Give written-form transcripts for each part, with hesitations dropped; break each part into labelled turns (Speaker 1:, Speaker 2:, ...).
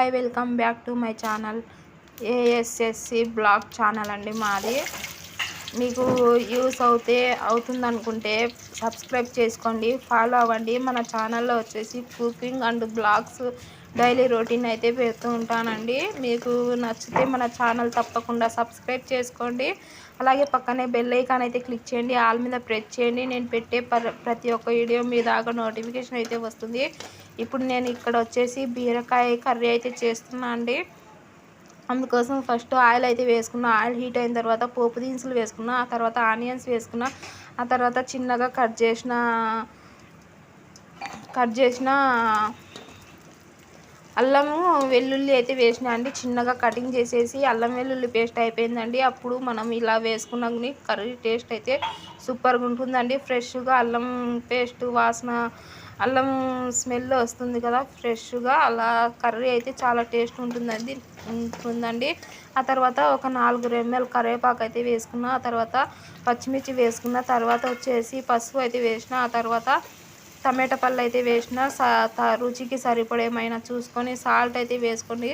Speaker 1: Hi welcome back to my channel ASSC blog channel అండి మాది. మీకు యూస్ అవుతుంది అనుకుంటే సబ్స్క్రైబ్ చేసుకోండి, ఫాలో అవ్వండి. మన ఛానల్లో వచ్చేసి cooking and blogs daily routine అయితే పెడుతూ ఉంటానండి. మీకు నచ్చితే మన ఛానల్ తప్పకుండా సబ్స్క్రైబ్ చేసుకోండి. అలాగే పక్కనే బెల్ ఐకాన్ అయితే క్లిక్ చేయండి, ఆల్ మీద ప్రెస్ చేయండి. నేను పెట్టే ప్రతి ఒక్క వీడియో మీ దాకా నోటిఫికేషన్ అయితే వస్తుంది. ఇప్పుడు నేను ఇక్కడ వచ్చేసి బీరకాయ కర్రీ అయితే చేస్తున్నా అండి. అందుకోసం ఫస్ట్ ఆయిల్ అయితే వేసుకున్నా. ఆయిల్ హీట్ అయిన తర్వాత పోపు దినుసులు వేసుకున్నా, ఆ తర్వాత ఆనియన్స్ వేసుకున్నా, ఆ తర్వాత చిన్నగా కట్ చేసిన అల్లము వెల్లుల్లి అయితే వేసినా అండి. చిన్నగా కటింగ్ చేసేసి అల్లం వెల్లుల్లి పేస్ట్ అయిపోయిందండి. అప్పుడు మనం ఇలా వేసుకున్నాక కర్రీ టేస్ట్ అయితే సూపర్గా ఉంటుందండి. ఫ్రెష్గా అల్లం పేస్ట్ వాసన, అల్లం స్మెల్ వస్తుంది కదా ఫ్రెష్గా, అలా కర్రీ అయితే చాలా టేస్ట్ ఉంటుందండి. ఆ తర్వాత ఒక 4 రెమ్మలు కరివేపాకు అయితే వేసుకున్న, ఆ తర్వాత పచ్చిమిర్చి వేసుకున్న, తర్వాత వచ్చేసి పసుపు అయితే వేసిన, ఆ తర్వాత టమాటా పళ్ళు అయితే వేసిన, రుచికి సరిపడేమైనా చూసుకొని సాల్ట్ అయితే వేసుకోండి.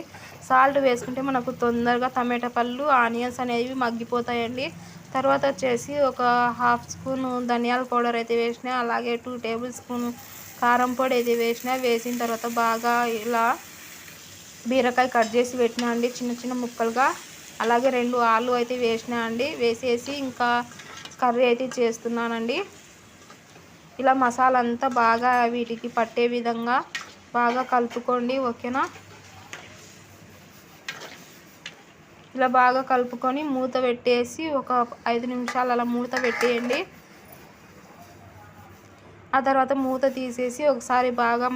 Speaker 1: సాల్ట్ వేసుకుంటే మనకు తొందరగా టమాటా పళ్ళు ఆనియన్స్ అనేవి మగ్గిపోతాయండి. తర్వాత వచ్చేసి ఒక 1/2 స్పూను ధనియాల పౌడర్ అయితే వేసిన, అలాగే 2 టేబుల్ స్పూన్ కారం పొడి అయితే వేసిన తర్వాత బాగా ఇలా బీరకాయ కట్ చేసి పెట్టినా అండి చిన్న చిన్న ముక్కలుగా. అలాగే 2 ఆలు అయితే వేసినా అండి. వేసేసి ఇంకా కర్రీ అయితే చేస్తున్నానండి. ఇలా మసాలా అంతా బాగా వీటికి పట్టే విధంగా బాగా కలుపుకోండి, ఓకేనా. ఇలా బాగా కలుపుకొని మూత పెట్టేసి ఒక 5 నిమిషాలు అలా మూత పెట్టేయండి. ఆ తర్వాత మూత తీసేసి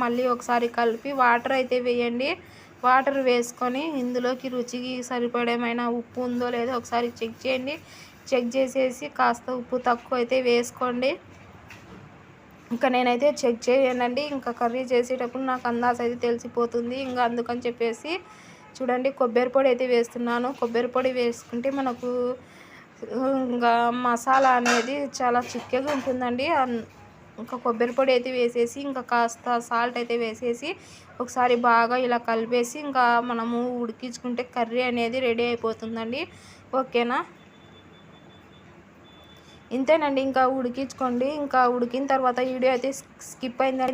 Speaker 1: మళ్ళీ ఒకసారి కలిపి వాటర్ అయితే వేయండి. వాటర్ వేసుకొని ఇందులోకి రుచికి సరిపడేమైనా ఉప్పు ఉందో లేదో ఒకసారి చెక్ చేయండి. చెక్ చేసేసి కాస్త ఉప్పు తక్కువ అయితే వేసుకోండి. ఇంకా నేనైతే చెక్ చేయనండి, ఇంకా కర్రీ చేసేటప్పుడు నాకు అందాజ అయితే తెలిసిపోతుంది. ఇంకా అందుకని చెప్పేసి చూడండి, కొబ్బరి పొడి అయితే వేస్తున్నాను. కొబ్బరి పొడి వేసుకుంటే మనకు ఇంకా మసాలా అనేది చాలా చిక్కగా ఉంటుందండి. ఇంకా కొబ్బరి పొడి అయితే వేసేసి ఇంకా కాస్త సాల్ట్ అయితే వేసేసి ఒకసారి బాగా ఇలా కలిపేసి ఇంకా మనము ఉడికించుకుంటే కర్రీ అనేది రెడీ అయిపోతుందండి, ఓకేనా. ఇంతేనండి, ఇంకా ఉడికించుకోండి. ఇంకా ఉడికిన తర్వాత వీడియో అయితే స్కిప్ అయిందండి.